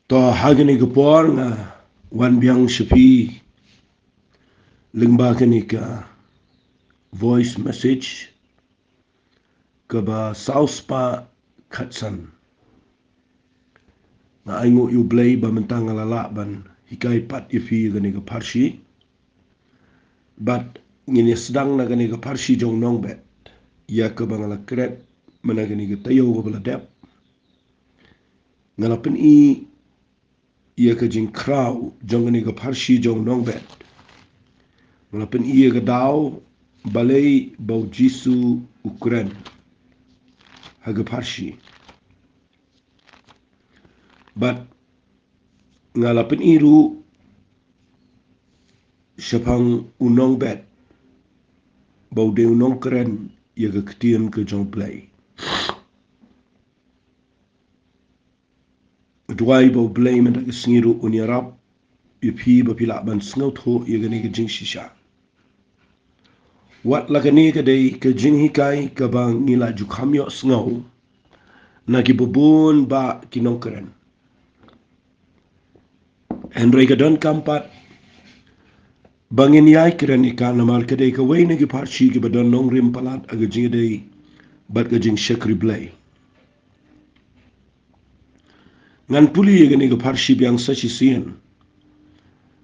To hagani gapor nga wan biang shapi lingba kani ka voice message ka ba sauspa katsan nga aingo yu blay ba mentang lala ban hikai pat ifi gani ka Pharshi but ngini sedang na gani ka Pharshi jong Nongbet ya ka bangala kret mana gani ka tayo ka bala dep ngalapin i ia ka jing kraw jong gani ka Pharshi jong Nongbet ngalapin ia ka daw balay bau jisu Ukraine haga Pharshi but ngalapin iru syapang Nongbet bau de Ukraine ia ka ketien ka jong play Dwai bau play menta ka singiru unyarap ipi ba pila ban sngaut ho ia gani ka jing shisha wat lagani ka day ka jing hikai ka bang ngila jukhamyo sngaw na ki bubun ba kinongkeren Henry ka don kampat bangin yai keren ikan namal ka day ka way na ki Pharshi ki ba don nong rim palat aga jing day bat ka jing shakri blay ngan puli ia gani ka Pharshi biang sashi siyan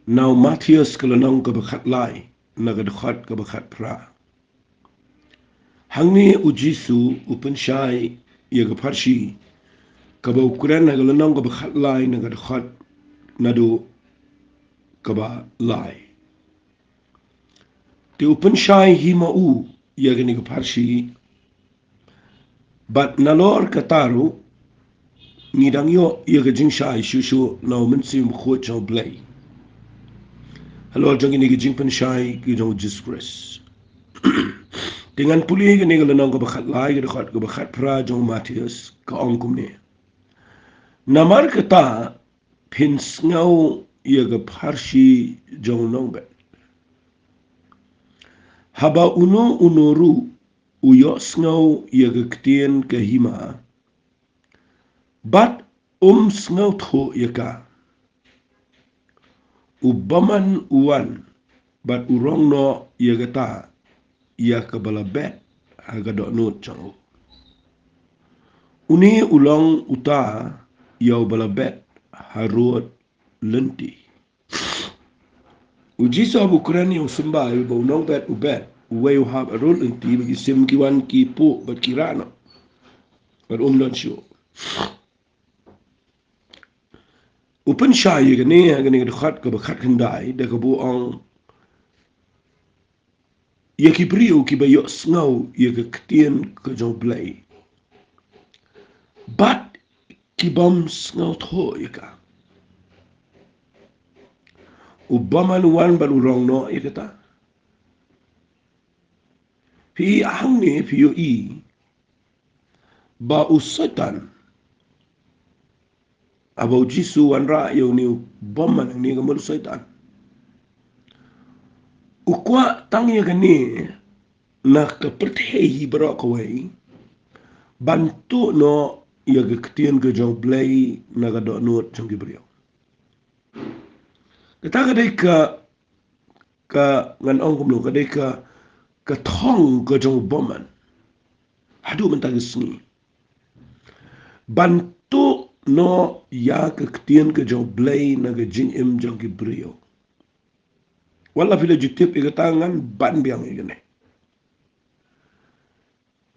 now Matthias ka lanong ka bakhat lai na ka dakhat ka bakhat pra hangni ujisu upan shai ia ka Pharshi ka ba ukuran na ka lanong ka bakhat lai na ka dakhat na do ka ba lai ti upan shai hima u ia gani ka Pharshi bat nalor ka taru ngidang yo ia ka jing shai shushu na umansim khut jong blay Halo jong ini ka jing pan shai ki jong Jesus dengan puli ka ni ka lanong ka bakhat lai ka dakhat ka bakhat pra jong Matthias ka ongkum ni namar ka ta pin sngaw ia ka Pharshi jong Nongbet haba uno uyo sngaw ia ka ketien ka hima bat sngaw tho ia ka ubaman uwan bat urong no ia ka ta ia ka bala bet haga do not chango uni ulong uta ia bala bet harut lenti uji sa Ukraine yung sumba ibaw Nongbet ubet uway uhab arul lenti bagi sim kiwan ki po bat kirano bat umlon siyo upan siya gani ka dakhat ka bakhat kanday da ka buong ia ki brio ki bayo sngaw ia ka ketien ka jong blay bat ki bom sngaw tho ia ka ubaman wan balurong no ia kata pi ahang ni pi yo i ba usatan abau jisu wan ra yo ni boman ni ka mul satan ukwa tang ia gani na ka perthehi bro ko way bantu no ia ka ketien ka jong blay na ka do not jong gibriyo kita kadai ka ngan ong kumlo kadai ka thong ka jong boman hadu mentag sni bantu no ya ka ketien ka jong blay na ka jing im jong gibriyo wala pila jutip ikatangan ban biang igane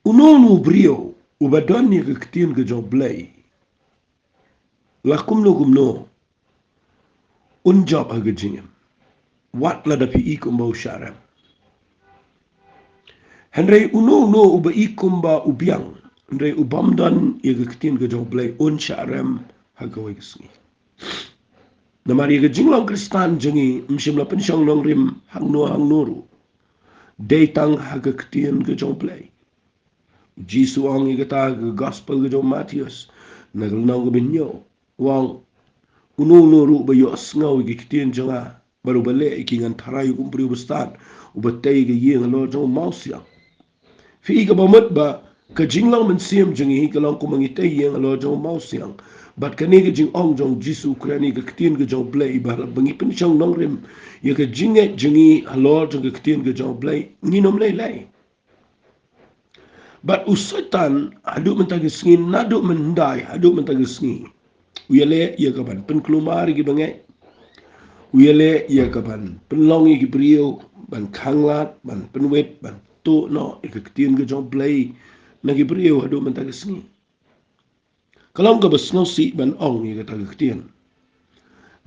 unonu brio ubadon ni ka ketien ka jong blay lakum no kumno unjob aga jingem wat la da pi ikum ba usharam henry uno no uba ikum ba ubiang henry ubamdan iga ketien ka jong blay unsharam haga wagisngi namari ka jinglong kristan jangi mshim la pensyong nong rim hangnoru daytang haga ketien ka jong blay jisu ang igata ka gospel ka jong Matthias nagalnong ka binyo wang uno ru ba yo sngaw gi ketien janga baru bale ikingan tharay kumpri ubastan ubatay ga yeng lo jong mausya fi ga bamat ba ka jinglang men siam jengi ka long ko mangite yang lo jong mau siang bat ka ne ka jing ong jong jisu krani ka ktien ka jong blai ba bangi pen chang nong rem ya ka jinge jengi lo jong ka ktien ka jong blai ni nom lai lai bat usatan adu men tagi sngin nadu men ndai adu men tagi sngi uyale ya ka ban pen klumar gi bangai uyale ya ka ban pen long gi brio ban khanglat ban pen wet ban to no ka ktien ka jong blai na gi brio adu men tagi sngi kalam ka bas si ban ong ni kata ketian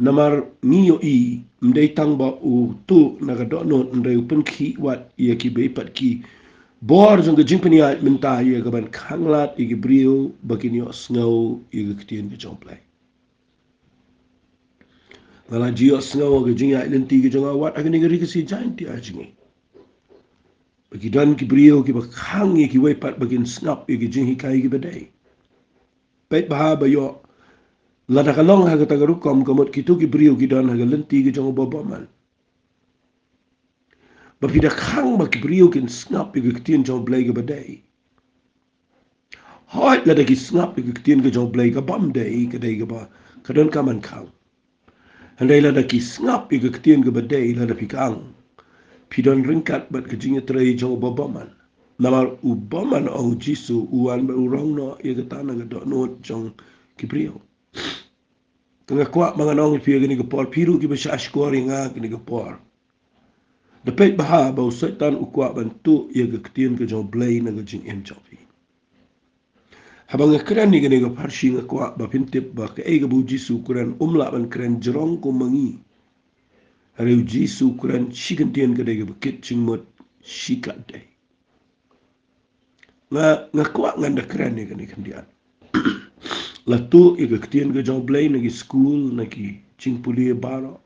namar ngiyo i mdei tang ba u tu na ka do no ndai upen ki wat ia ki be pat ki bor jong ka jimpani ai menta ia ka ban khanglat i brio bakini osngau i ka ketian ka jomplai ngala jio osngau ka jinga lenti ka jonga wat agani ngari ka si janti ajingi bagi dan ki brio ki ba khang i ki wei pat bagin snap i ki jingi kai ki badai pet baha bayo lada kalong ha kata garukom kamot kitu ki brio ki dan ha lenti ki jong boboman ba pida khang ba ki brio kin snap ki ktien jong blai ga badai hoi lada ki snap ki ktien ki jong blai ga bam dai ka dai ga ba kadon kaman khang handai lada ki snap ki ktien ga badai lada pikang pidon ringkat bat ki jinga trai jong boboman namar uboman au jisu uan ba urong no ye ga tanang ga do no jong ki brio kanga kwa mga nong ipi gini kapor piru ki basa askori nga gini kapor dapet baha ba usaitan ukwa bantu ia ga ktien ka jong blay na ga jing em chopi habang kran ni gini ga Pharshi nga kwa ba pintip ba ka ga bu jisu kuran umla ban kran jerong ko mangi hari jisu kuran shikantien ka dai ga bakit chingmot shikat dai nga kwa nganda kran ni gini kandian latu iga ktien ga jong blay nagi school nagi chingpuli baro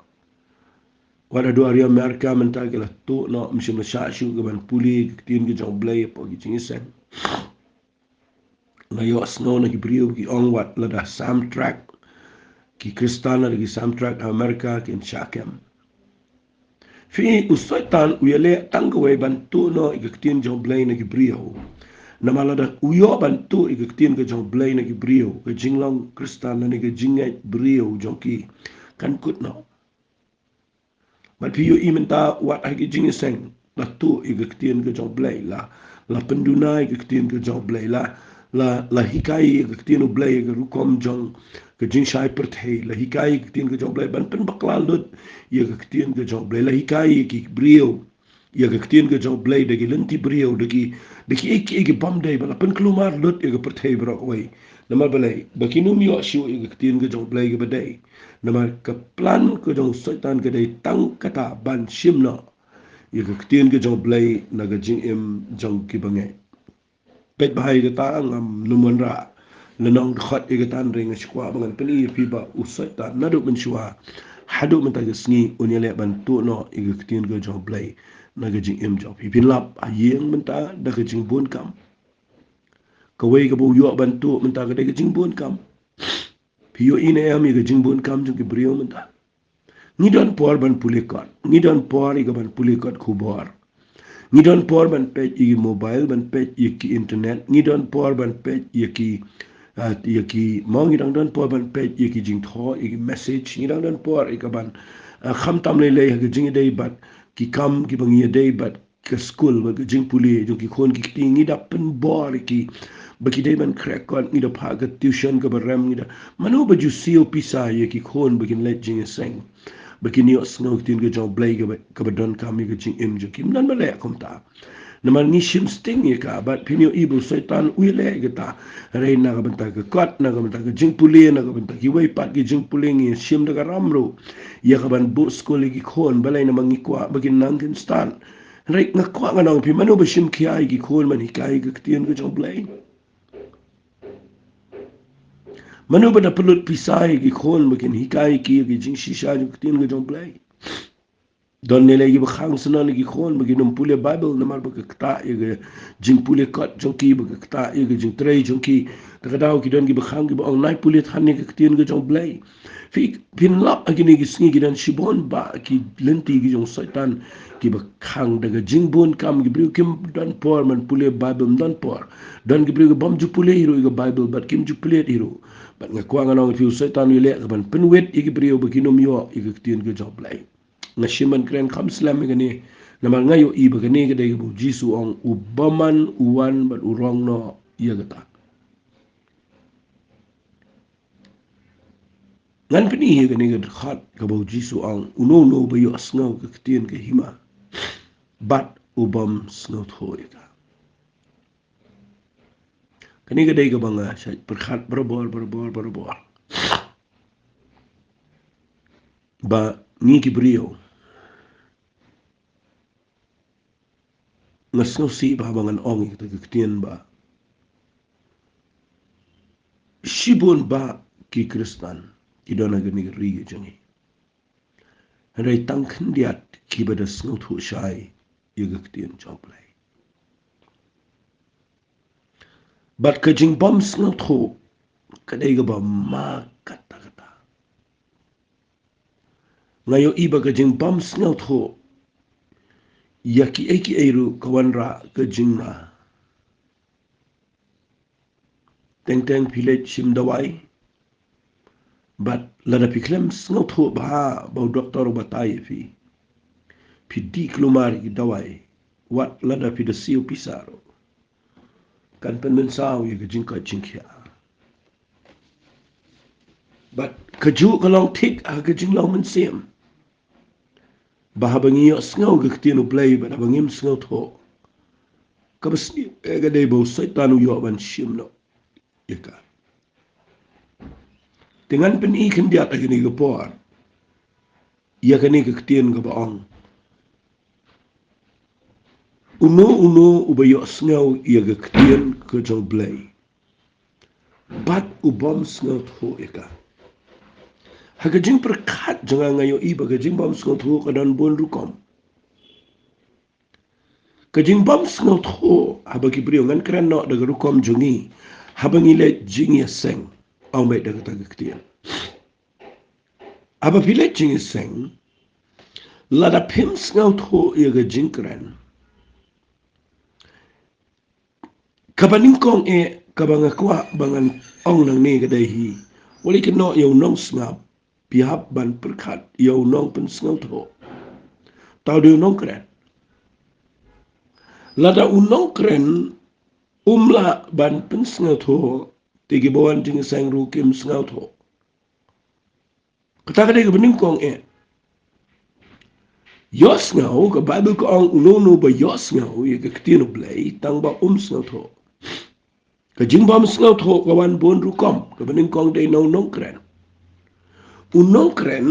wada do ari Amerika menta ke latu no msi masashu ga ban puli ktien ga jong blay po gi chingisen ngayo snow nagi brio ki ongwat lada samtrack ki kristana nagi samtrack Amerika kin shakem fi usaitan uyale tangwe ban tu no iga ktien jong blay nagi brio namalada uyo bantu i ktien ga jong blay na ki brio ga jinglong kristan na ga jingai brio jong ki kan kut no mat piyo imenta wat ai ki jingi seng la tu i ktien ga jong blay la penduna i ktien ga jong blay la hikai i ktien blay ga rukom jong ga jing shai perthei la hikai i ktien ga jong blay ban pen baklal lut i ktien ga jong blay la hikai ki brio ia ga ktien ga jong blay de lenti brio de ki bam dai bala pen klumar lut ia ga perthei bro wai nama balai bakinu mi wa shu ia ga ktien ga jong blay ga badai nama ka plan ko jong saitan ga dai tang kata ban shimna ia ga ktien ga jong blay na ga jing em jong ki bangai pet bahai ga ta ngam numon ra lenong khat ia ga tan ring skwa bangan peni pi ba usaitan nadu men shwa hadu men ta ga sngi unya le ban tu no ia ga ktien ga jong blay na ga jing em job pin lap a yeng menta da ga jing bon kam ka wei ga bu yo ban tu menta ga da ga jing bon kam piyo ine am ga jing bon kam jing ki brio menta ni don por ban pulikot ni don por ga ban pulikot khubor ni don por ban page i mobile ban page i ki internet ni don por ban page i ki mong ni don por ban page i ki jing tho i message ni don por i ga ban kham tam le ga jing dei bat ki kam ki bangi day bat ke school ba jing puli jo ki khon ki tingi da pen bor ki ba ki day ban crack kon ni da pha ga tuition ka baram ni da manu ba ju sil pisa ye ki khon ba kin let jing seng ba ki ni osno tin ga jo blay ga ka ba don kam ga jing im jo kim nan ba le kom ta naman ni shim sting ye ka bat pinyo ibu saitan uile ga ta re na ga banta ka kot na ga banta ka jing puli na ga banta ki wei pat ki jing puli ngi shim da ga ramro ya ka ban bu school gi khon balai na mangi kwa bagin nangin stan re nga kwa nga nang pi manu ba shim ki ai gi khon man hikai ga ktien ga jong blai manu ba da pelut pisai gi khon bagin hikai ki gi jing shisha ga ktien ga jong blai Don nilai gi bakhang sana lagi khon bagi num pule Bible namar bagi kta ye jing pule kat jongki bagi kta ye jing trei jongki takadau ki don gi bakhang gi bang nai pule than ge ktien ge jong blai fi pin lap agi ni gi sngi gi dan shibon ba ki lenti gi jong saitan ki bakhang daga jing bon kam gi bru kim don por man pule Bible don por don gi bru ge bam ju pule hero ge Bible bat kim ju pule hero bat ngakwang anong fi saitan ye le ban penwet gi bru bagi num yo ge ktien ge jong blai na shiman kren kam slam gani namal ngayo iba gani gade bu jisu ong ubaman uwan bat urong no iya gata ngan pini hi gani gad khat ka bu jisu ong uno no ba yo asngaw ka ktien ka hima bat ubam sngaw thoi ka kani gade ga banga shay perkhat berbor ba ni ki brio ngasno si ba bangan ong kita ktien ba shibun ba ki kristan ki dona gani ri jangi rai tang khndiat ki bada sngo thu shai ye ktien choplai bat ka jing bom sngo thu kadai ga ba ma kata ngayo iba ka jing bom sngo thu yaki eki eiru kawanra ka jingna teng village simdawai but lada piklem sngo thu ba doctor batai fi di klumar ki dawai wat lada fi de siu pisaro kan pen saw ye ka jingka jingkya but kaju kalong tik a ka jinglong men sim bahabangi yo sngo ga ktinu play ba bangim sngo tho kabasni ga dei bo saitanu yo ban shimno yaka dengan pen I kan dia tagini ga por ya kani ga ktien ga baong uno ubayo sngo ya ga ktien ka jong play bat ubom sngo tho yaka hagajing perkat jangan ngayo iba gajing bom sngo tho kadan bon rukom kajing bom sngo tho habagi brio ngan kran no daga rukom jungi habangi le jing ya seng au mai daga taga ktien aba pile jing ya seng lada pim sngo tho ya gajing kran kabaning kong kabanga kwa bangan ong nang ne gadai hi wali keno yo nong snap pihak ban perkat yo nong pen sngo tho tau de nong kran lada unong kren umla ban pen sngo tho tigi bawan jing sang ru kim sngo tho kata kade ke bening kong yos ngau ke bible ko ong uno ba yos ngau ye ke ktino blai tang ba sngo tho ke jing bam sngo tho kawan bon ru kom ke bening kong de no nong kren unong kren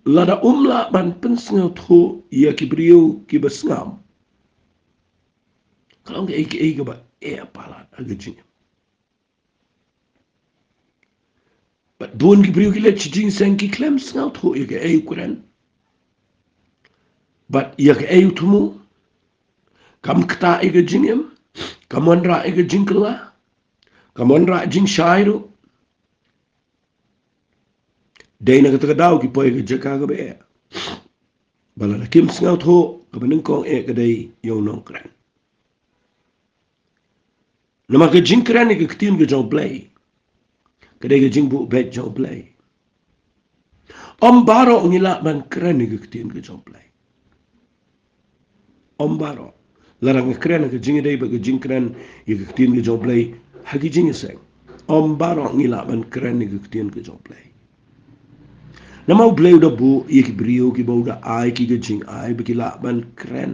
lada umla ban pen sngo tho ye ki brio ki basngam kalau ke ke ba apalat agajing but bon ki brio ki le jing sang ki klem sngo tho ye ke kren but ye ke tumu kam kta ege jingem kamon ra ege jingkla kamon ra jing shairu deina ka dau ki poe ke jaka ga be bala kim sngaut ho ka banin kong ka dei yo non kran nama ke jing kran ke ktin ke jong play ka dei ke jing bu bet jong play om baro ngila ban kran ke ktin ke jong play om baro larang kran ke jing dei ba ke jing kran ke ktin ke jong play hagi jing seng om baro ngila ban kran ke ktin ke jong play nama bleu da bu ik brio ki bo da ai ki ga jing ai ba ki la ban kren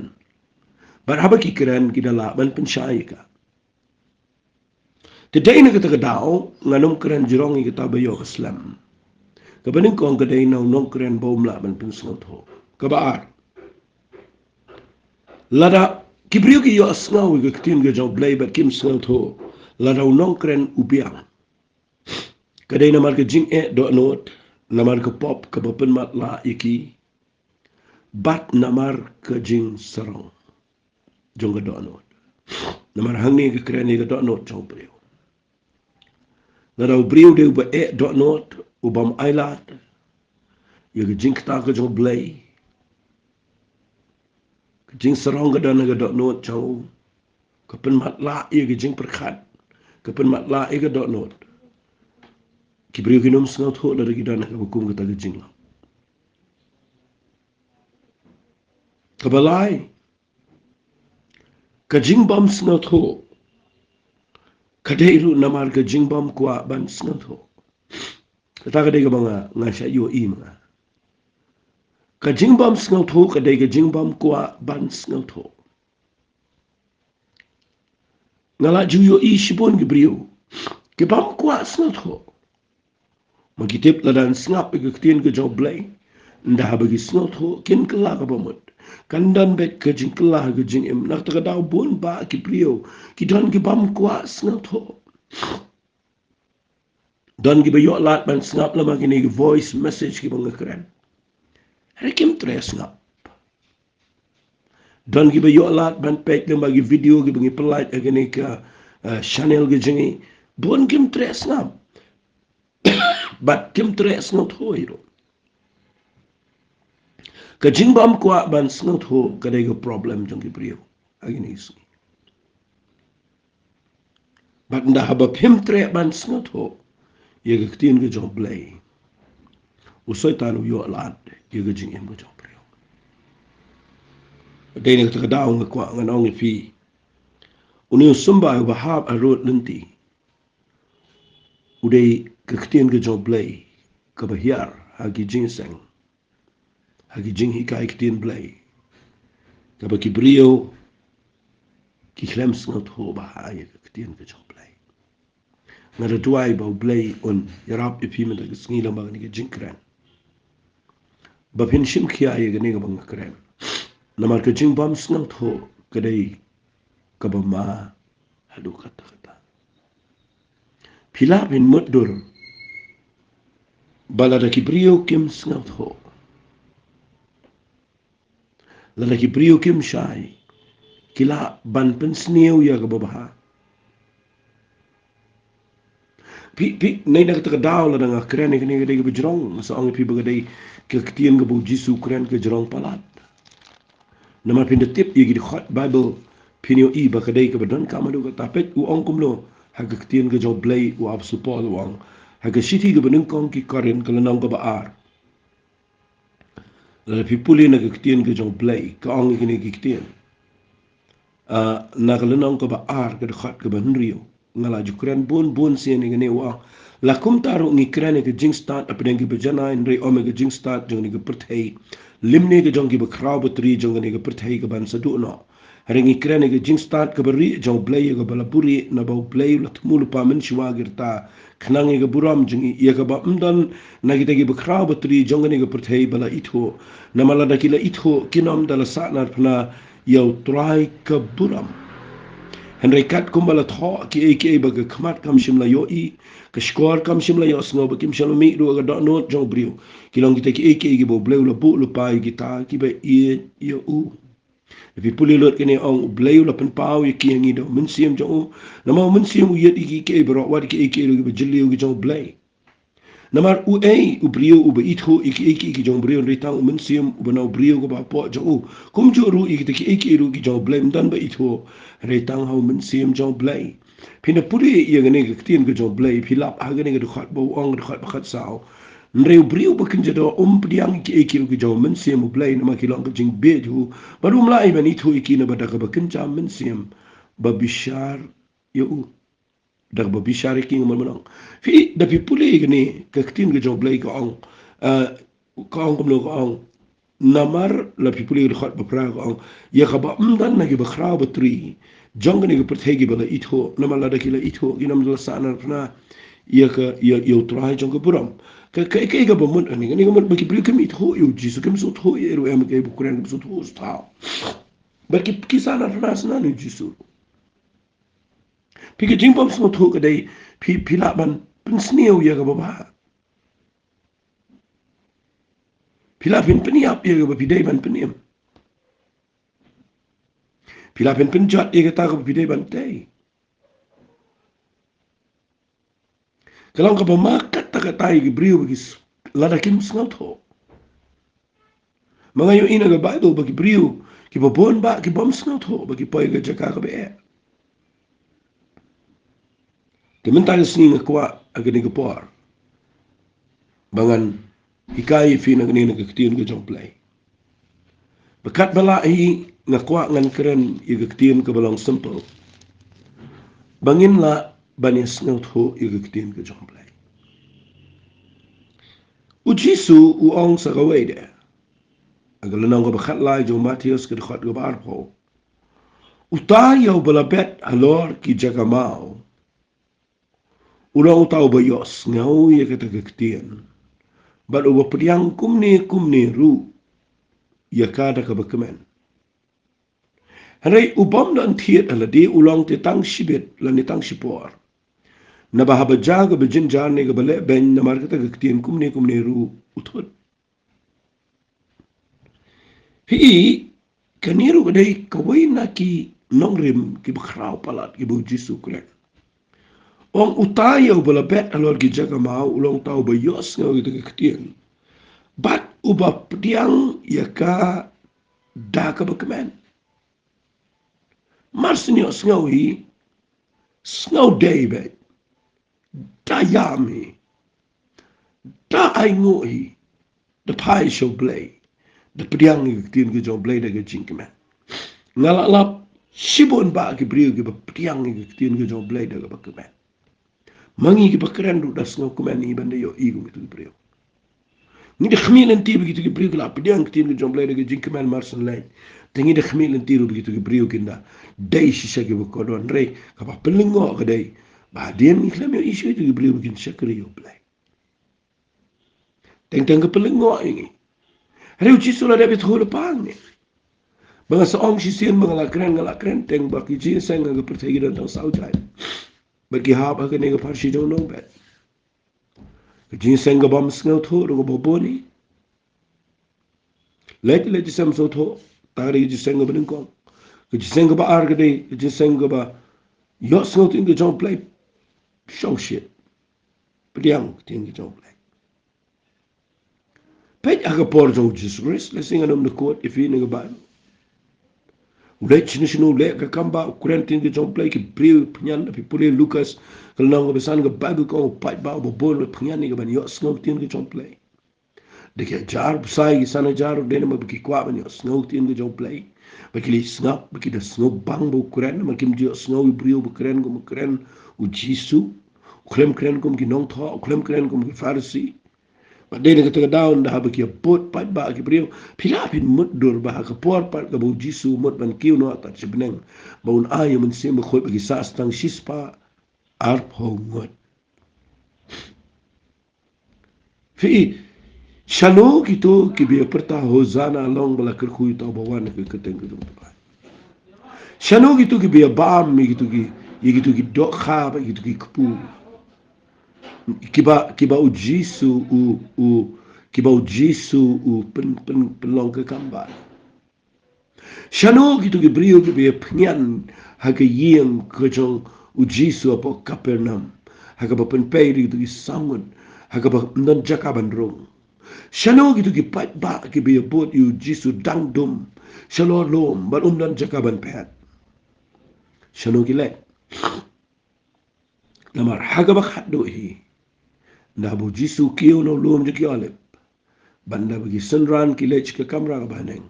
bar haba ki kren ki da la ban pen shai ka te dei na ka ta dao nganom kren jirong ki ta ba yo islam ka banin kong ka dei na non kren bo mla ban pen sngot ho ka ba ar lada ki brio ki yo sngaw ki tin ga jong blai ba kim sngot ho lada non kren ubiang ka dei na mar ka jing do not namar ka pop ka bapen mat la iki bat namar ke jing serong jong ke donot namar hangni ke kreni ke donot jong brio ngadau brio de ba donot ubam ailat ye ke jing ta ke jong blay ke jing serong ke donot jong ke pen matla ye ke jing perkhat ke pen matla ye ke donot ki brio ki nom sngot ho la ke dan ke hukum ke ta ke jing ke balai ke jing bam sngot ho kadeiru namar ke jing bam kwa ban sngot ho ta ka de ga banga nga sha yo i ma ka jing bam sngot ho ka de ga jing bam kwa ban sngot ho ngala ju yo i shibon ge brio ke bam kwa sngot ho magitip la dan snap ke ktien ke job blay nda ha bagi sngot ho kin kala ka bamot kandan bet ke jing kala ke jing em nak ta daw bon ba ki brio ki don ke bam kwa sngot ho don ki ba yo lat ban snap la magini voice message ki bang kren rekim tres snap don gi ba yo lat ban pek de bagi video gi bangi pelait agani ka channel gi jingi bon kim tres ngam bat kim tres not hoiro ka jingbam kwa ban snot ho ka de problem jong gi brio agani su bat nda haba pim tre ban snot ho ye ga tin gi jong blay usoy tanu yo lat ye ga jing em go jong brio de ne ta daw ng kwa nganong fi uni sumba ba hab a road linti udai kaktin ke jong blay ka bahyar hagi ginseng hagi jing hikai ktin blay ka ba kibrio ki klems ngot ho ba haye kaktin ke jong blay ngara tuai ba blay on yarap ipim da sngi la ba ni jing kran ba pin shim khia ye ga ni ga bang kran namar ke jing bam sngot ho ka dai ka ba ma hadu kata kata pila bin muddur bala da kibrio kim sngot ho la kibrio kim shai kila ban pen snew ya ga babaha pi nei nak ta daw la nga kren ni ga de bujrong sa ang pi baga dei ke ktien ga bu jisu kren ke jrong palat nama pin de tip ye gi khot bible pinyo i ba ka dei ka badon ka ma do ga tapet u ong kum lo ha ga ktien ga jo blay u ab support wang ha ga shiti ga benung kong ki karen ka lanang ga ba ar la pi puli na ga ktien ga jo blay ka ong gi ni gi ktien na galanong ko ba ar ka khat ka ban rio ngala jukran bon sen ni ne wa la kum taro ngi krane ke jing start apne gi bajana in re omega jing start jong ni ge perthei limne ge jong gi ba khrab tri jong ni ge perthei ge ban sadu no ringi krane ge jing start ka bari jong blay ge bala puri na ba blay la thmul pa men shwa girta khnang ge buram jing ye ge ba umdan na gi te gi ba khrab tri jong ni ge perthei bala itho na mala da kila itho kinom dala sa na phna yau try ka buram henry kat kumbala tho ki eke baga khmat kam shimla yo I ka skor kam shimla yo sno ba kim shalo mi ru ga do no jong brio ki long ki eke gi bo bleu la bu lu pai gi ta ki ba I yo u vi puli lot kene ong bleu la pen pau ki ngi do min sim jo na ma min sim u yet ki ke bro wat ki eke ru gi ba jilli gi jong blay namar u u brio u ba itho iki jong brio rita u mensium u bana brio go ba po jo kum jo ru iki ru ki jong blame dan ba itho rita ha mensium jong blay pina puri ye gane ga tin go jong blay pilap ha gane ga khat bo ong khat khat sao nre brio ba kin jo priang iki ru ki jong mensium blay na ma ki long jing be ju ba rum la i ban itho iki na ba da ba kin jam mensium ba bishar yo dag ba bishare king man manang fi da pi pule gni ka tin ga job lay ko ong ko ong ko ong namar la pi pule khat ba pra ko ong ye khaba dan na gi ba khra ba tri jong ni ga prthegi bala itho namar la da kila itho ginam la sana na ye ka ye trai jong ga buram ka ga ba mun ani ga mun ba ki pule kam itho yo jisu kam so tho ye ro em ke bu kuran so tho sta ba ki sana na ni jisu Pika jingbom smo toka day pila man pinsneo yaga baba. Pilapin peniap ia ke pidai ban peniam. Pilapin penjat ia kata ke pidai ban tei. Kalau kau pemakat tak katai ke beriu bagi ladakim sengat ho. Mengayu ina ke Bible bagi beriu ki babon ba ki bom sengat ho bagi poi ke jaka ke be. Kementai sini ngakwa agak ke por. Bangan hikai fina kini ke ketiin ke jomplay. Bekat balai ngakwa ngan keren ia ke ketiin ke balong simple. Bangin la bani sengat ho ia ke ketiin ke jomplay. Ujisu uong sa kawai dia. Agal nang ko bakat lai jo Matius ke dekat ke barpo. Utayaw balabet halor ki jagamao. Ulang tau bayos ngau ye kata kektian. Bat uba priang kumni ru ya kada ka bakamen. Hanai ubam dan tiet ala di ulang te tang shibet la ni tang shipor. Na bahaba jaga bejinjar ne ga bale ben na mar kata kektian kumni ru utut. Hi kaniru kadai kawai na ki nongrim ki bakrao palat ki bu Jisu kulen. Ong utayaw balabet alor ki jaga mau ulang tau bayos ngau kita kektian. Bat uba pediang yaka da ka bakamen. Marsinyo sngawi snaw David da yami da ay ngoi da pai show blay da pediang kektian ke jong blay da ke jingkemen. Ngalalap sibon ba ki brio ki pediang kektian ke jong blay da ke bakamen. Mangi ki bakeren du da sngaw kumen ni banda yo igu gitu ki brio. Ni de khmilan ti begitu ki brio la pediang kektian ke jong blay da ke jingkemen marsin lay. Tengi de khmilan ti begitu ki brio kinda dai sisa ki bakodon rei kapa pelingo ka dai. Bahagian ni klam yo isu itu ki brio bikin syakri yo blay. Teng ke pelingo ini. Hari uci sula David hulu pang ni. Banga seong sisian banga lakren teng baki jin sang nga pertegi dan tang saujai. Bagi hab aga ne ga Pharshi jong Nongbet. Jin sang ga bam sngaw tho ro go boni. Let sam so tho tari jin sang ga beningkong. Jin sang ga ba ar ga dei jin sang ga ba yo sngaw ting ga jong play show shit. Pediang ting ga jong play. Pej aga por jong Jesus le singa nom de quote if you nga ba. Ulet chinu le ka kamba kurentin ke jong play ki brio pnyan api pule Lucas kalau nang besan ke Bible ko pai ba bo bol pnyan ni ke ban yo snow tin ke jong play de ke jar sai sana jar de ma ki kwa ban yo snow tin ke jong play ba ki snap ba ki de snow bang bo kuren ma kim jo snow brio bo kuren ko kuren u jisu klem kuren ko ki nong tho klem kuren ko ki Pharshi. Pada ni kata daun dah bagi pot pat ba ki brio pilapin mudur bah ke por pat ke bau Jisu mut ban kiu no atat sebeneng baun ay men sim khoi bagi sas tang sispa arp hongot fi shano gitu ki bi perta hozana long bala kerkhui ta bawan ke keteng ke dum ta shano gitu ki bi bam mi gitu ki dok kha ba gitu ki kpu kiba ujisu kiba ujisu pelong ke kambar. Shano gitu ki brio ki be pnyan haga yeng kejong ujisu apa Kapernam haga ba penpei gitu ki sangun haga ba non jakaban rong. Shano gitu ki pat ba ki be bot ujisu dangdum shalo lom ba non jakaban pet. Shano ki le namar haga ba khaddo hi na bu Jisu kiyo no lum je kiolep banda bagi senran kilech ke kamera baneng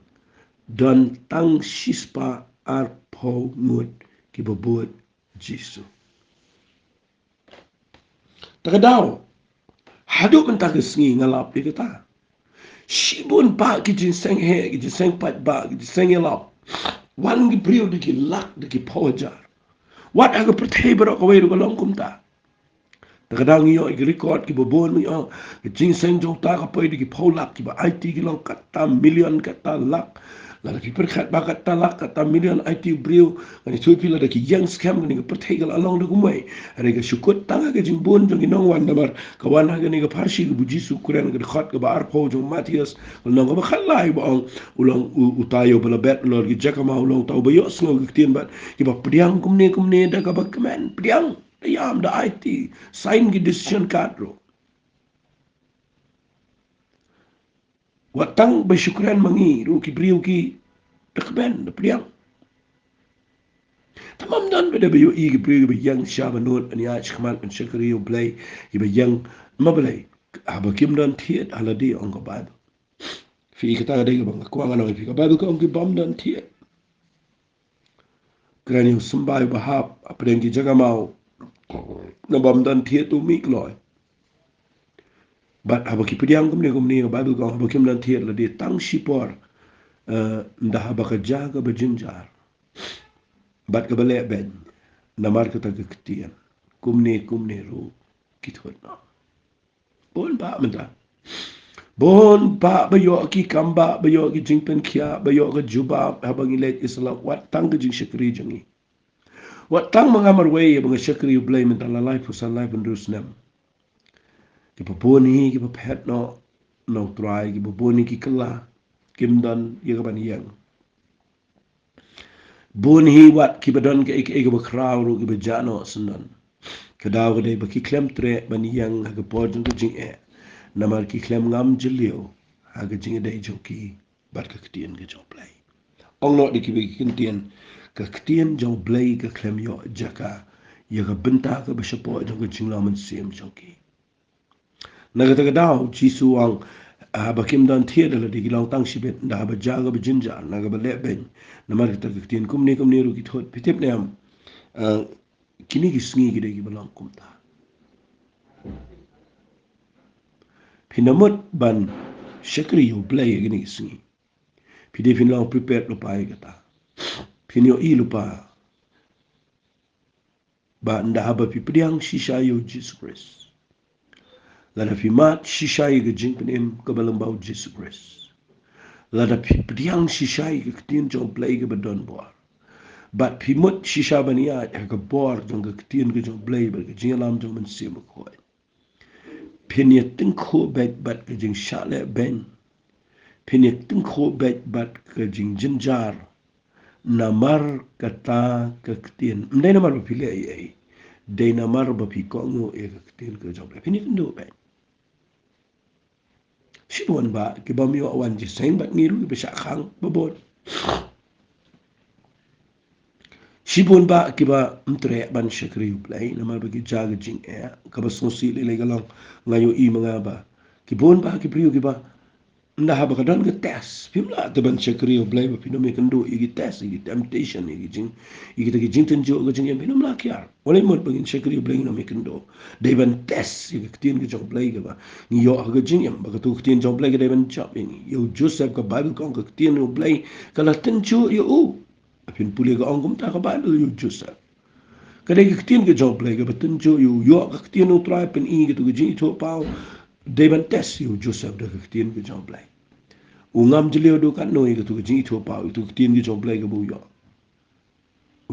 dan tang sispa arpo ngut ki bobot Jisu takadaw hadu mentah kesngi ngalap di kata shibun pa ki jinseng he ki jinseng pat ba ki jinseng yalap wan ki brio de ki lak de ki pojar wat aga pertebra ko weru long kumta takadang iyo i-record ki bobon mo iyo jinseng jong ta kapoy di ki polak ki ba IT ki long kata million kata lak la da perkhat bakat talak kata million IT brio ngani tu pila da ki young scam ngani pertegal along da kumai are ga syukut tanga ga jimbon jong inong wan namar kawan ha ngani ga Pharshi ga buji sukuran ga khat ga bar pho jong Matias nong ga khalai ba ulang utayo bala bet lor gi jakama ulang tau ba yo sngo ga tien bat ki ba priang kumne da ga ba kemen priang yam da IT sign gi decision card ro watang ba syukran mangi ru ki brio ki da kemen da priang tamam dan beda bayo i brio ba yang shabanot ani a chkmal an shakri yo play i ba yang mablay aba kim dan thiet haladi on ga bible fi kata ga bang ko ngana fi ka bible ko on ki bam dan thiet krani sumbai ba hap apreng ki jaga mau na bam dan thiet tu mik loy but aba ki pidiang kumne ga bible ko aba kim dan thiet la di tang shipor nda haba ka jaga ba jinjar bat ka bale ben namar ka ta ketian kumne ro kithot na bon ba menta bon ba bayo ki kamba bayo ki jingpen kia bayo ka juba habang ilet isla wat tang ka jing shakri jangi wat tang mangamar way bang shakri you blame menta la life usan life ndus nem ki poponi ki popet no try ki poponi ki kala kimdan yagaban yang Bunhi wat kibadon ke ik ba crowd ki ba jano sunan kadaw ga dai ba ki klem tre ban yang ha ga podun ko jing namar ki klem ngam jilio ha ga jing dai joki bat ka ktien ga jo play ong no di ki bi ktien ka ktien jo play ka klem yo jaka ya ga benta ka ba shapo jo ga jing laman sim joki naga ta ga daw jisu ang ba kim dan thiet la di gilang tang sibet da ba jaga ba jinja naga ba leben namar ta ktien kumne ru ki thot pitep nem kini ki sngi ki degi balang kumta pinamot ban shakri yo play gini sngi pide pinlang prepare lupa ay kata pinyo i lupa ba nda haba pipriang shisha yo Jesus Christ lada pimat shisha yo jing penem kabalang bau Jesus Christ lada pipriang shisha yo ketin jong play ke badon boar but pimut shisha baniya ka bor jong ketin ke jong play ba ke jingalam jong men sim ko pinya tingko bet bat ke jing shale ben pinya tingko bet bat ke jing jinjar namar kata ketin ndai namar ba pile ai dai namar ba pi ko ngo e ketin ke jong play pinya ndo ben Sibuan ba ke ba mi awan ji sain bat ngiru be sha khang babot Shibun ba kiba mtre ban shakri play na ma bagi jaga jing ka ba sosi le galang ngayo i mga ba kibon ba kipriyo kiba nda ha ba ka don ga test pimla te ban shakri play ba pino me kando igi test igi temptation igi te jing tan jo ga jing pino mla kyar wala mo bagin shakri play no me kando dai ban test igi tin ga jong play ga ba ni yo ga jing ba ka tu tin jong play ga dai ban chop ni yo Joseph ka bible kong ka tin no play kala tan jo yo Apin puli ka ongkum ta ka Bible yu Joseph. Kadai ka ketien ka job play ka batun jo yu yo ka ketien utrai pen i ka tu ka jing ito pao deban tes yu Joseph da ka ketien ka job play. Ungam jilio do kan no i ka tu ka jing ito pao itu ketien ka job play ka bu yo.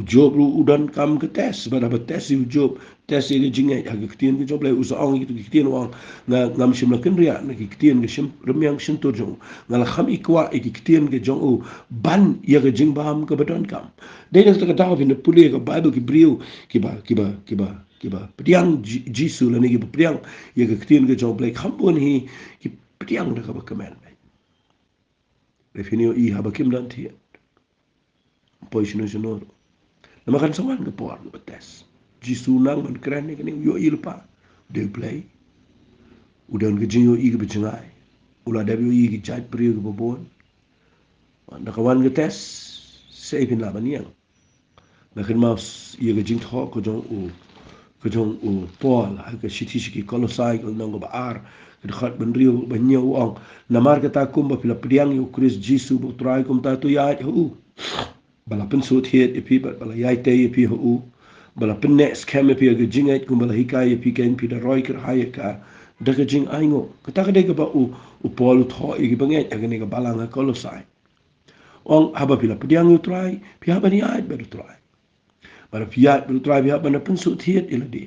Job ru udan kam ke tes bada ba tes yu job tes i ka jing ai ka ketien ka job play usa ong i ka tu ketien wang ngam shim la kenria na ki ketien ka shim remyang shin to jong ngala kham ikwa i ki ketien ka jong u ban ya ka jing bam ka badon kam dai na ta ka daw bin puli ka bible ki brio ki ba priang jisu la ni ki priang ya ka ketien ka job play kham bon hi ki priang da ka ba kamen refinio i ha ba kim dan thi poisino na makan sawan ke por ke tes jisu nang man kran ni yo ilpa de play udan ke jinyo i ke bejngai ula da yo i ke jaj pri ke bobon na kawan ke tes sei pin la baniang na kin mas i ke jing tho ko jong u pol ha ke shiti shiki kolosai ko nang ba ar ke khat ban rio ban nyo ong na mar ke ta kum ba pila priang yo kris jisu bo trai kum ta tu ya hu bala pen so thiet epi bala yai te epi hu bala pen next cam epi ga jingai kum bala hikai epi ken pi da roi ker hai ka da ga jing aingo ka ta ga de ga ba u pol tho e ga bangai ga ne ga bala nga kolosai ong haba pila pediang yu try pihak bani ait baru try bara pihak baru try pihak bana pensuk thiet ila di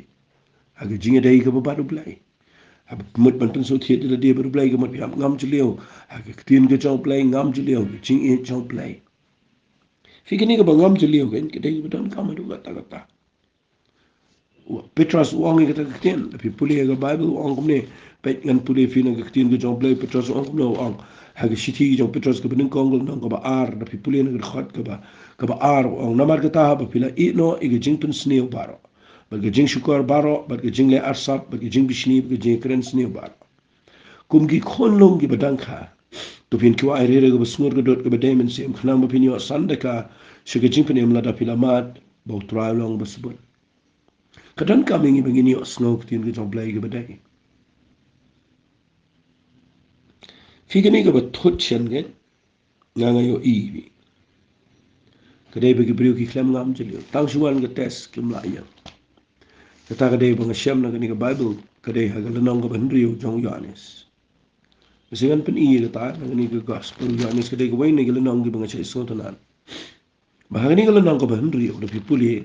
aga jinga dai ka baru blai haba mut ban pensuk thiet ila di baru blai ka mat pihak ngam chliu aga tin ka chau blai ngam chliu jing e chau blai fikini ka bangam chliu kan ka dai badan kam du kata kata Petras uang yang kita ketian, tapi pulih aga Bible uang kumne, pet ngan pulih fina ka ketian ka jong play Petras uang kumne uang, haga siti jong Petras ka bening konggol nang ka ba ar, tapi pulih nang khot ka ba ar uang namar kata ba pila ino iga jing pun sneo baro, baga jing syukar baro, baga jing le arsap, baga jing bishni, baga jing keren sneo baro. Kumgi konlong gi badangka, tu fin kiwa aire ga basngur ga dot ga badaimen sem khnang ba pinyo sandaka, syuga jing pun emla da pilamat, bau try long basebut. Kadang kami ingin begini osngau ketin ke jong blai ke badai. Fikini ke betot chen kan ngangayo i. Kadai bagi beriu ki klam ngam jelio. Tang suan ke tes kim la yang. Kata kadai bang syam na kani ke Bible kadai hagal lenong ke benriu jong Yohanes. Mesingan pen i kata ngani ke gospel Yohanes kadai ke wain ke lenong ke bang cai sotanan. Bahani ke lenong ke benriu lebih pulih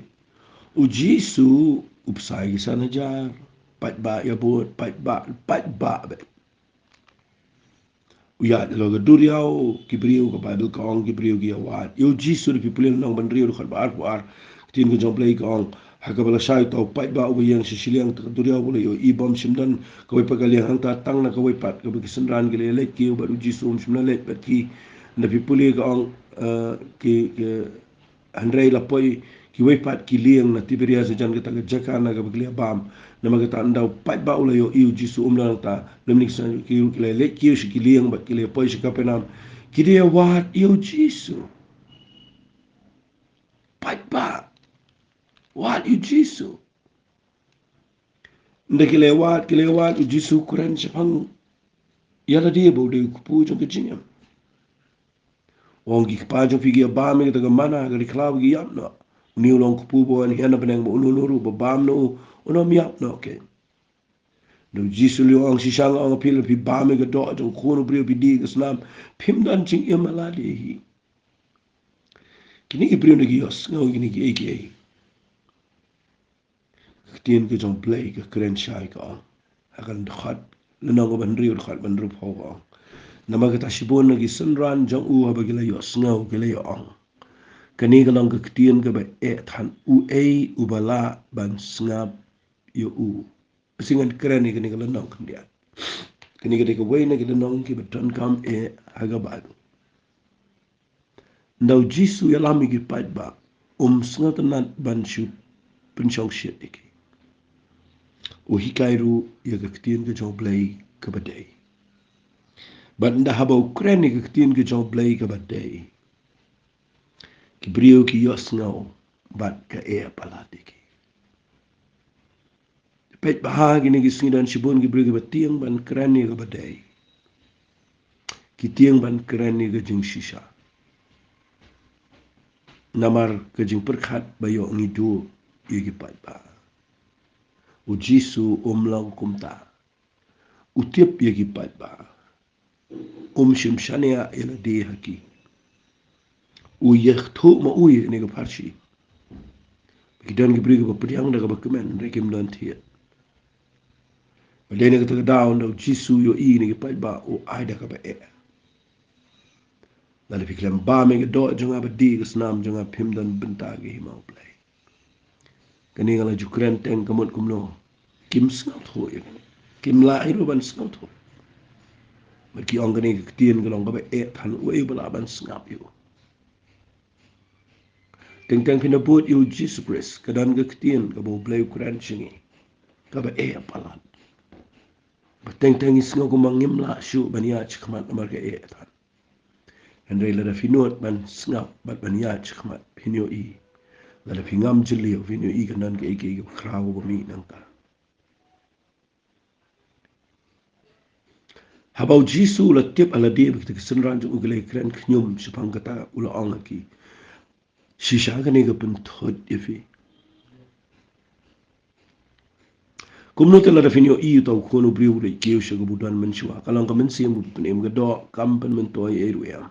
uji su upsai sana jar. Pat ba ya bot pat ba be. Uya lo ga duriau kibriu ka Bible kong kibriu ki awat. Yo jisu di people nang bandriu khat bar tin ko jomplay kong hakabala sai to pat ba u yang sisiliang ta duriau bole yo ibom simdan ko pa kaliang hang ta tang na ko pat ko bi senran ki le ki ba u jisu simna le pat ki na people kong ki Andrei la poi ki wepat ki liang na tiberia se jan kita jaka na ga bglia bam na ma kita andau pat ba ula yo iu jisu umla ta lemnik san ki le ki ki liang ba ki le poi shi kapenam ki dia wat iu jisu pat ba wat iu jisu nda ki le wat u jisu kuran chapang yala dia bo de ku jong ke jinyam wong ki pa jong fi gi ba me ta ga mana ga klab gi yam no ni ulong kupu an hiana benang mo ululu ba bam no ono miap no ke no jisu li ong si sang ong pil pi bam ga do jong kono brio bi di islam pim dan ching e malade hi kini ki brio gi yos ngo kini ki eke tien ke jong play ke kren shai ka akan khat lenong ban rio khat ban ru pho ko namaga ta shibon gi sunran jong u ha ba gi la yos ngo gi la ong kani galang ke ketien ke ba than u bala ban sngap yo u singan keren ni kani galang nong kendia kani ke ke wei na ke nong ki beton kam haga ba ndau jisu ya lami ki pat ba sngat na ban shu penchong shit iki o hikairu ya ke ketien ke jong play ke ba dei ban nda haba kren ni ke ketien ke jong play ke ba dei ki brio ki yos ngau bat ka palati ki pet bahagi ni gisindan sibun ki brio ki batiang ban krani ka badai ki tiang ban krani ka jing shisha namar ka jing perkhat bayo ngidu ki pat ba u jisu umlang kumta utiap ki pat ba shimshania ila di haki u yakhtu ma u ni ka Pharshi kidan ki brio ki batiang da ka bakmen rekim dan thiet Lene kata down do jisu yo ini ki pat ba o aida ka ba Lalu fikram ba me do jonga ba di ke snam jonga pim dan benta ge mau play. Kani ngala jukran teng kamot kumno. Kim scout ho ye. Kim la iro ban scout ho. Maki ong kani ke tien galong ba than we bala ban ngap yo. Teng teng pina bot yo Jesus Christ kadan ke tien ka bo play Quran chingi. Ka ba palan. Teng teng is ngo kumangim la shu bania chikmat namar ke than. Andai lada finot ban ngap bat bania chikmat pinyo i. Lada pingam jeli pinyo i kanan ke ike krawo ba mi nangka. Habau jisu la tip ala dia kita kesenran jung ugelai keren knyum sepang kata ula ong aki. Shisha kani ke pentot ifi. Kumno te lada finyo i tau kono briu le keu shaga budan mensua. Kalang ka mensi mut penem gado kampen mentoi eru ya.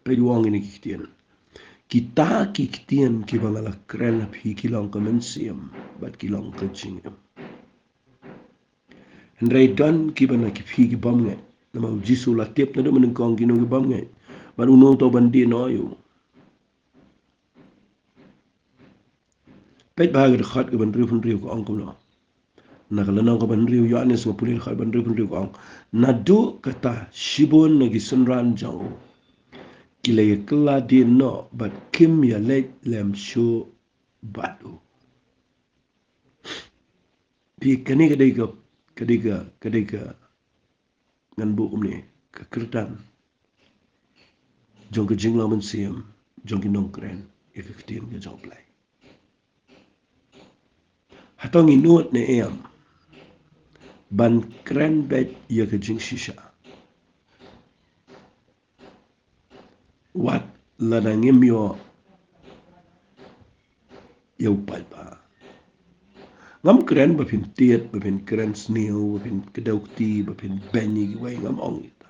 Pejuang ini kiktian. Kita kiktian kibangala kren pi kilong kemensiam bat kilong kecingam. Hendrai dan kibana kipi kibam ngai. Nama Jisu lah tiap nado menengkong kino kibam ngai. Baru no to bandi no ayu. Pej bahagi dekat ke bandriu bandriu ko angkum no. Nakalanang ka bandriu Yohanes ngapulil ka bandriu bandriu ko ang. Nadu kata shibon nagi sunran jauh. Kilay kela di no bat kim ya lej lem shu batu. Pi kani kadiga ngan bu ni kekertan. Jong ke jingla mensiam jong ki nong keren ya keketin ke jong play. Hatong inuat ne em ban keren bet ya ke jing shisha. Wat ladangim yo ya upal ba. Ngam keren bapin tiet, bapin keren snew, bapin kedaukti, bapin benny giway ngam ong ita.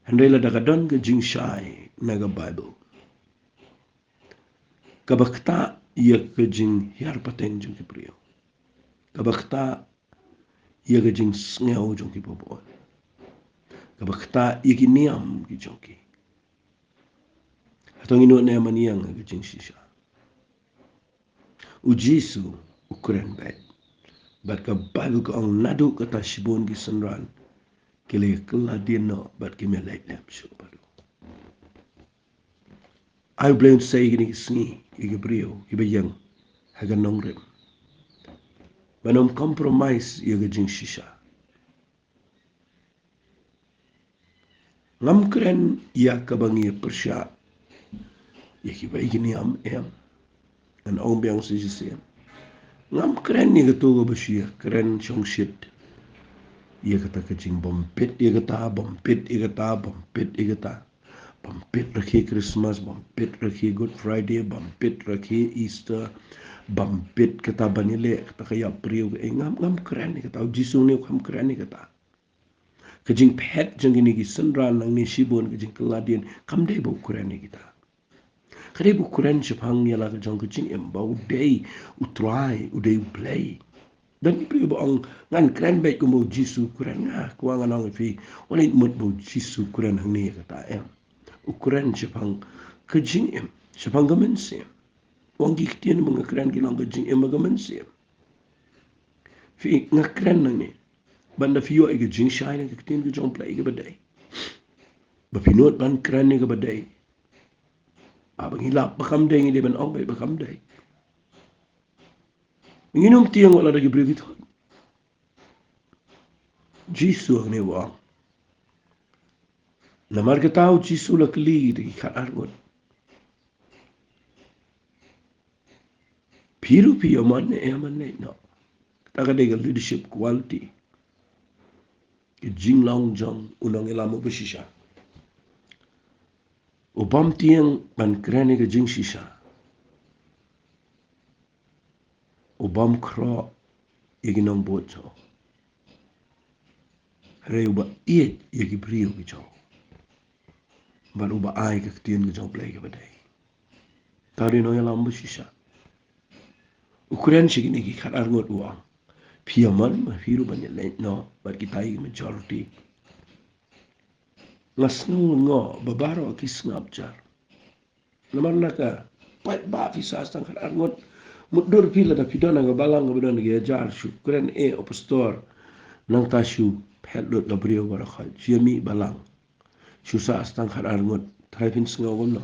Handai la dagadon ke jing shai naga Bible. Kabakta ia ke jing hiar pateng jong ki priyo. Kabakta ia ke jing snew jong ki popon. Kabakta ia ki niam ki jong ki. Hatong inu na maniang ke jing shisha. Ujisu ukuran bet. Bat ka Bible ka ang nadu kata shibon ki sanran. Kile kela dino bat ki melek lep shu padu. I blame say gini kisni, igi brio, iba yang, haga nongrem. Banom compromise yaga jing shisha. Ngam keren ya kabangi persya. Yaki ba igini am em. An ong biang sisisem. Ngam keren yaga tuga basyir, keren syong shit. Ia kata kecing bompit, ia kata bompit, ia kata bompit, ia kata. Bampit rakhi Christmas, bampit rakhi Good Friday, bampit rakhi Easter, bampit kata banile, kata kaya priu, ngam keren ni kata, Jisu ni ngam keren ni kata. Kajing pet jang ini gisendran nang ni shibon kajing keladian, kam dai bau keren ni kita. Kadai bau keren sepang ni lah kajang kajing embau day, utrai, udai play. Dan priu bau ngan keren baik kumau Jisu keren ngah, kuangan ang fi, walai mut bau Jisu keren hang ni kata em. Ukuran sepang kejing em, sepang gamen sem. Wang giktian mengakran kilang kejing em gamen sem. Fi ngakran nang ni. Banda fiyo ay kejing syai nang kiktian kejong play ke badai. Bapinot ban kran ni ke badai. Abang hilap bakam day ngi ban ong bay bakam day. Nginom tiang wala lagi beri gitu. Jisu ang ni wang. Namar ke tahu Jisu la keli di kat argot. Piru piyo man ne eman ne no. Taka dega leadership quality. Ke jing long jong unang ilamu besisha. Ubam tiang ban krene ke jing shisha. Ubam kro iginong bojo. Re uba iet yagi brio ki jong. Baru ba ai ke ketian ke jong play ke badai. Tadi no yalam besisha. Ukuran segini ki kat argot uang. Piaman mahiru banyak lain no bat kita i majority. Ngasnu ngo babaro ki ngap jar. Lamar naka pat ba fisa stang kat argot mudur pila da pidona ga balang ga badon ga jar shu kuran e opstor nang tashu pelot ga brio ga rakha jemi balang. Susah stang kat argot thaipin ngawon no.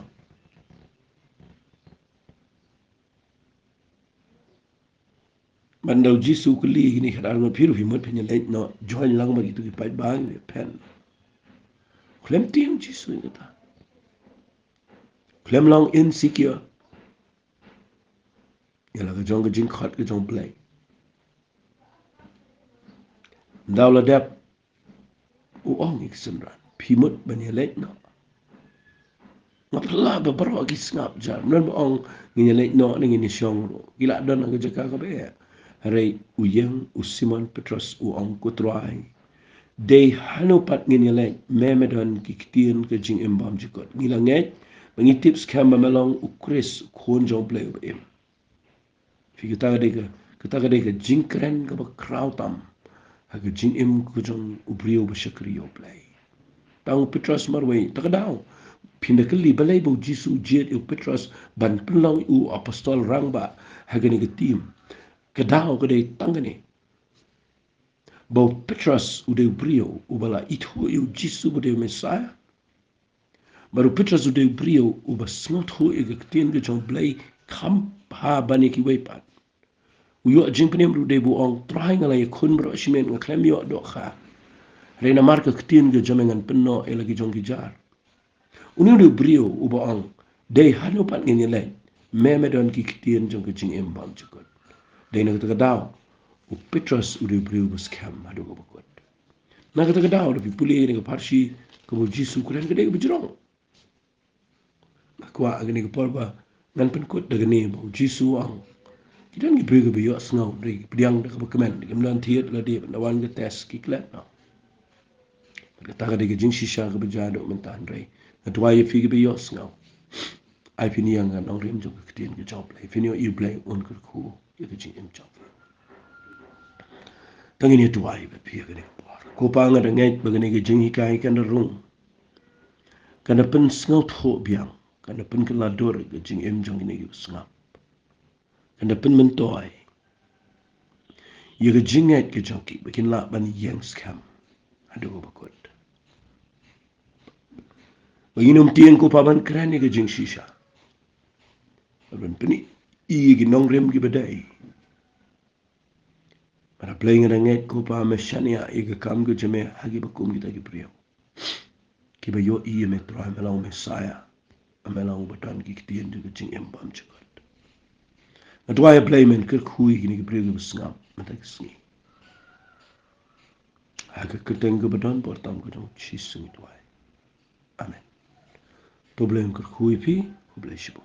Bandau Jisu kuli gini kat argot piru himut penya lain no join lang bagi tu ki pat bang pen. Klem tiang Jisu kata. Klem lang insecure. Yalah kejong kejing kat kejong play. Ndau la dep uong iksenran. Pimut banyak lain no. Ngaplah beberapa kis ngap jar. Nan boong ngini lain no ngini syong. Gila don ang kejaka ka be. Hari uyang usiman Petrus uong kutrai. Day hanupat nginilang memedon kiktian ke jing embam jikot. Ngilanget mengitip skam melong ukris konjong play ba em. Fi kita ga jingkren ke ba krautam. Haga jing em kujong ubrio ba shakriyo play. Tang Petros marway takadaw. Pinakali balay bo Jisu jet eu Petros ban penlang u apostol rang ba haga ni tim. Kadaw kadai tangane. Bau Petros udah brio ubala itu eu Jisu udah Messiah. Baru Petros udah brio uba snot ho e gaktin ge jong blai kam ha bani ki wepat. Uyo jing penem udah buong try ngalai kun bro shimen ngaklem yo do kha. Reina marka ktin ge jamengan penno e lagi jong gijar. Uni udah brio uba ong dei hanu pat ngini lai memedon ki ktin jong ge jing embam jukot. Dei na kata daw u Petros udah brio bus kam hadu go bakot. Na kata daw lebih pulih ni ke Pharshi ke Jisu kuran ke dei bejrong. Aku agak ke porba ngan penkut daga ni bau Jisu ang kita ngi beri ke biyo sengau dari pediang dak kemen di kemudian tiat la di nawan ke tes ki klet no kata ke jing shisha ke bejado mentan rei atwa ye fi ke biyo sengau ai fini yang ngan ong rim jong ke tien ke job lai fini you play on ke ku ye ke jing em job tangini atwa ye pi ke ni por ko pa nga ngai bagani ke jing hikai kan rung kana pen sengau tho biang kana pen ke lador ke jing em jong ni ke sengau kana pen mentoi Ia jingat ke joki bikin la ban yang scam. Aduh bakut. Baginum tiang ko paman kran ke jing shisha. Ban peni i gi nongrem gi badai. Para playing ranget ko pa meshania i ga kam ge jame hagi bakum kita gi priyo. Ki ba yo i me tro melang mesaya. Melang batan gi kitien de jing embam chakot. Atwa ya playmen ker kui gi ni gi priyo gi besngam. Matak sngi. Aga keteng ge badan portam ge jong chisung itwai. Amen. Problem ker kui pi, problem shibon.